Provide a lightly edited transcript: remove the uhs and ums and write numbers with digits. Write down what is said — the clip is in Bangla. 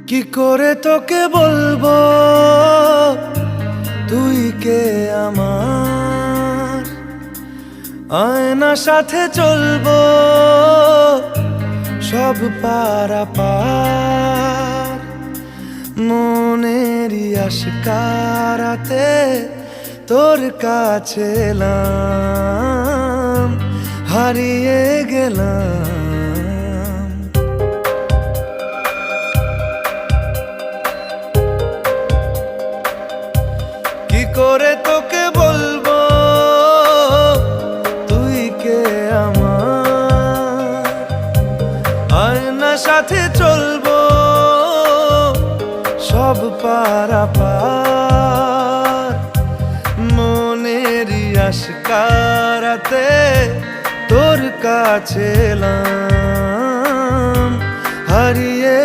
কি করে তোকে বলবো তুই কে আমার, আয়না সাথে চলবো সব পারাপার। মনেরই আশকারাতে তোর কাছে এলাম, হারিয়ে গেলাম। কি করে তোকে বলবো তুই কে আমার, আয়না সাথে চলবো সব পারাপার। মনেরই আশকারাতে তোর কাছে এলাম, হারিয়ে